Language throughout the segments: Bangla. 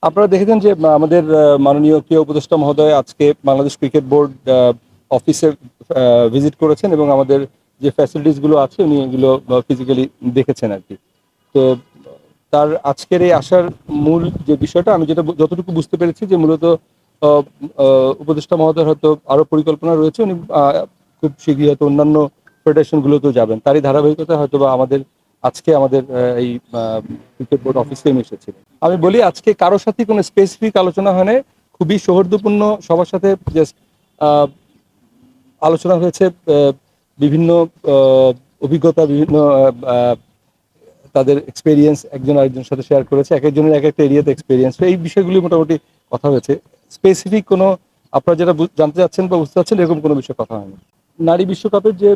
আপনারা দেখেছেন যে আমাদের মাননীয় ক্রীড়া উপদেষ্টা মহোদয় আজকে বাংলাদেশ ক্রিকেট বোর্ড অফিসে ভিজিট করেছেন এবং আমাদের যে ফ্যাসিলিটিস গুলো আছে উনি এগুলো ফিজিক্যালি দেখেছেন আর কি। তো তার আজকের এই আসার মূল যে বিষয়টা আমি যেটা যতটুকু বুঝতে পেরেছি যে মূলত আহ, উপদেষ্টা মহোদয়ের হয়তো আরো পরিকল্পনা রয়েছে, উনি খুব শীঘ্রই হয়তো অন্যান্য ফেডারেশন গুলোতেও যাবেন, তারই ধারাবাহিকতা হয়তো বা আজকে আমাদের এই ক্রিকেট বোর্ড অফিসে এসেছিলেন। আমি বলি আজকে কারোর সাথে কোনো স্পেসিফিক আলোচনা হয় না, খুবই সৌহার্দ্যপূর্ণ সবার সাথে জাস্ট আলোচনা হয়েছে। বিভিন্ন অভিজ্ঞতা, বিভিন্ন তাদের এক্সপেরিয়েন্স একজন আরেকজনের সাথে শেয়ার করেছে, এক একজনের এক একটা এরিয়াতে এক্সপেরিয়েন্স, এই বিষয়গুলি মোটামুটি কথা হয়েছে। স্পেসিফিক কোনো আপনারা যেটা জানতে চাচ্ছেন বা বুঝতে চাচ্ছেন এরকম কোনো বিষয়ে কথা হয়নি। নারী বিশ্বকাপের যে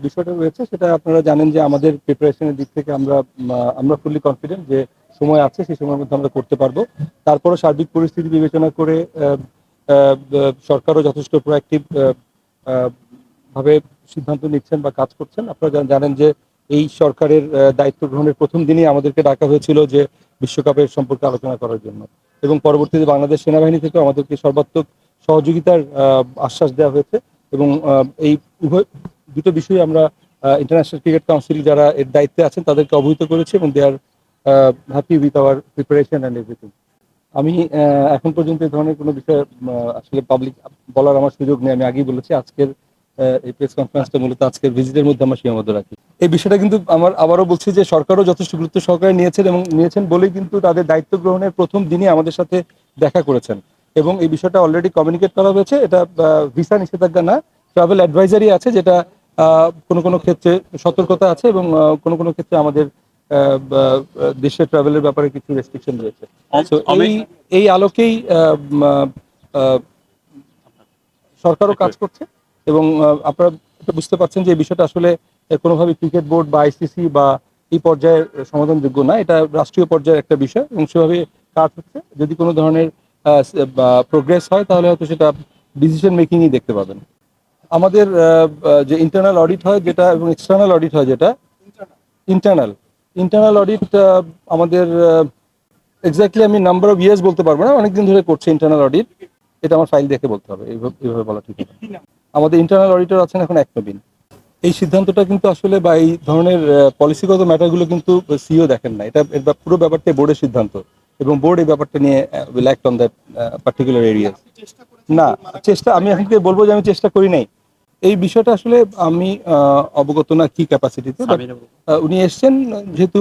বিষয়টা রয়েছে সেটা আপনারা জানেন যে আমাদের প্রিপারেশনের দিক থেকে আমরা ফুললি কনফিডেন্ট যে সময় আছে, সেই সময়ের মধ্যে আমরা করতে পারবো। তারপরও সার্বিক পরিস্থিতি বিবেচনা করে সরকারও যথেষ্ট প্রোঅ্যাক্টিভ ভাবে সিদ্ধান্ত নিচ্ছেন বা কাজ করছেন। আপনারা জানেন যে এই সরকারের দায়িত্ব গ্রহণের প্রথম দিনই আমাদেরকে ডাকা হয়েছিল যে বিশ্বকাপের সম্পর্কে আলোচনা করার জন্য, এবং পরবর্তীতে বাংলাদেশ সেনাবাহিনী থেকে আমাদেরকে সর্বাত্মক সহযোগিতার আশ্বাস দেওয়া হয়েছে। এবং এই দুটো বিষয়ে আমরা ইন্টারন্যাশনাল ক্রিকেট কাউন্সিল যারা এর দায়িত্বে আছেন তাদেরকে অবহিত করেছি, এবং they are happy with our preparation and everything. আমি এখন পর্যন্ত এই ধরনের কোনো বিষয় আসলে পাবলিক বলার আমার সুযোগ নেই। আমি আগেই বলেছি আজকের এই প্রেস কনফারেন্সটা মূলত আজকের ভিজিটের মধ্যে আমরা সীমাবদ্ধ রাখি। এই বিষয়টা কিন্তু আমার আবারও বলছি যে সরকারও যথেষ্ট গুরুত্ব সহকারে নিয়েছেন, এবং নিয়েছেন বলেই কিন্তু তাদের দায়িত্ব গ্রহণের প্রথম দিনই আমাদের সাথে দেখা করেছেন, এবং এই বিষয়টা অলরেডি কমিউনিকেট করা হয়েছে। এটা ভিসা নিষেধাজ্ঞা না, ট্রাভেল অ্যাডভাইজারি আছে, যেটা কোনো কোনো ক্ষেত্রে সতর্কতা আছে, এবং কোনো কোনো ক্ষেত্রে আমাদের দেশের ট্রাভেলের ব্যাপারে কিছু রেস্ট্রিকশন রয়েছে। তো এই আলোকেই আহ, সরকারও কাজ করছে, এবং আপনারা এটা বুঝতে পারছেন যে এই বিষয়টা আসলে কোনোভাবে ক্রিকেট বোর্ড বা আইসিসি বা এই পর্যায়ের সমাধানযোগ্য না, এটা রাষ্ট্রীয় পর্যায়ের একটা বিষয়, এবং সেভাবে কাজ হচ্ছে। যদি কোনো ধরনের প্রোগ্রেস হয় তাহলে হয়তো সেটা ডিসিশন মেকিংই দেখতে পাবেন। আমাদের যে ইন্টারনাল অডিট হয় যেটা, এবং এক্সটার্নাল অডিট হয় যেটা, ইন্টারনাল ইন্টারনাল অডিট আমাদের এক্স্যাক্টলি আমি নাম্বার অফ ইয়ার্স বলতে পারবো না, অনেকদিন ধরে করছে ইন্টারনাল অডিট। এটা আমার ফাইল দেখে বলতে হবে, এইভাবে বলা ঠিক না। আমাদের ইন্টারনাল অডিটর আছেন এখন এক নবীন। এই সিদ্ধান্তটা কিন্তু আসলে বা এই ধরনের পলিসিগত ম্যাটারগুলো কিন্তু সিও দেখেন না, এটা পুরো ব্যাপারটা বোর্ডের সিদ্ধান্ত, এবং বোর্ড এই ব্যাপারটা নিয়ে will act on that particular area. না, চেষ্টা আমি এখন থেকে বলবো যে আমি চেষ্টা করি নাই, এই বিষয়টা আসলে আমি অবগত না কি ক্যাপাসিটিতে। উনি এসছেন যেহেতু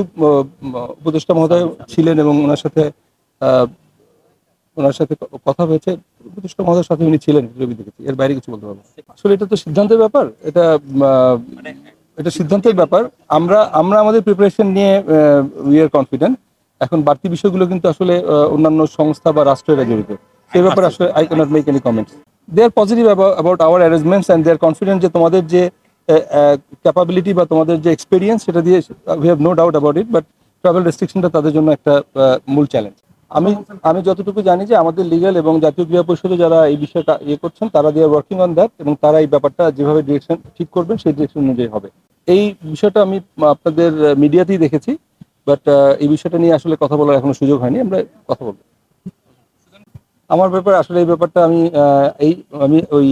উপদেষ্টা মহোদয় ছিলেন, এবং আহ, ওনার সাথে কথা হয়েছে, উপদেষ্টা মহোদয়ের সাথে উনি ছিলেন, ছবি দেখেছি, এর বাইরে কিছু বলতে পারবো না। আসলে এটা তো সিদ্ধান্তের ব্যাপার, এটা সিদ্ধান্তের ব্যাপার। আমরা আমরা আমাদের প্রিপারেশন নিয়ে উই আর কনফিডেন্ট। এখন বাড়তি বিষয়গুলো কিন্তু আসলে অন্যান্য সংস্থা বা রাষ্ট্রেরা জড়িত, সেই ব্যাপারে আসলে I cannot make any comments. They are positive about our arrangements and they are confident যে তোমাদের যে ক্যাপাবিলিটি বা তোমাদের যে এক্সপিরিয়েন্স সেটা দিয়ে we have no doubt about it, but travel রেস্ট্রিকশনটা তাদের জন্য একটা মূল চ্যালেঞ্জ। আমি আমি যতটুকু জানি যে আমাদের লিগ্যাল এবং জাতীয় ক্রীড়া পরিষদে যারা এই বিষয়টা করছেন তারা দিয়ে ওয়ার্কিং অন দ্যাট, এবং তারা এই ব্যাপারটা যেভাবে ডিরেকশন ঠিক করবেন সেই ডিরেকশন অনুযায়ী হবে। এই বিষয়টা আমি আপনাদের মিডিয়াতেই দেখেছি, বাট এই বিষয়টা নিয়ে আসলে কথা বলার এখনো সুযোগ হয়নি, আমরা কথা বলবো। আমার ব্যাপারে আসলে এই ব্যাপারটা আমি ওই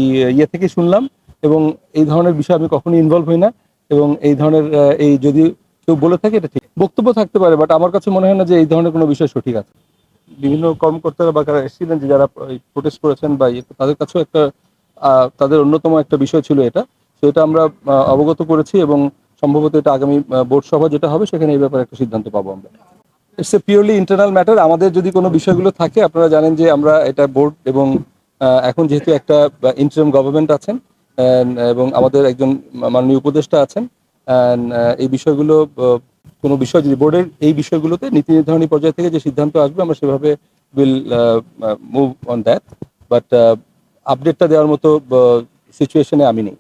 থেকে শুনলাম, এবং এই ধরনের বিষয় আমি কখনোই ইনভলভ হই না, এবং এই ধরনের এই যদি কেউ বলে থাকে এটা ঠিক বক্তব্য থাকতে পারে, বাট আমার কাছে মনে হয় না যে এই ধরনের কোনো বিষয় সঠিক আছে। বিভিন্ন কর্মকর্তারা বা যারা এসেছিলেন যে যারা প্রোটেস্ট করেছেন বা তাদের কাছেও একটা তাদের অন্যতম একটা বিষয় ছিল এটা, তো এটা আমরা অবগত করেছি, এবং সম্ভবত এটা আগামী বোর্ড সভা যেটা হবে সেখানে এই ব্যাপারে একটা সিদ্ধান্ত পাবো আমরা। It's a purely internal matter. আমাদের যদি কোনো বিষয়গুলো থাকে, আপনারা জানেন যে আমরা এটা বোর্ড, এবং এখন যেহেতু একটা ইন্টারিম গভর্নমেন্ট আছেন, এবং আমাদের একজন মাননীয় উপদেষ্টা আছেন, এই বিষয়গুলো কোনো বিষয় যদি বোর্ডের এই বিষয়গুলোতে নীতি নির্ধারণী পর্যায় থেকে যে সিদ্ধান্ত আসবে আমরা সেভাবে will move on that, but আপডেটটা দেওয়ার মতো সিচুয়েশনে আমি নেই।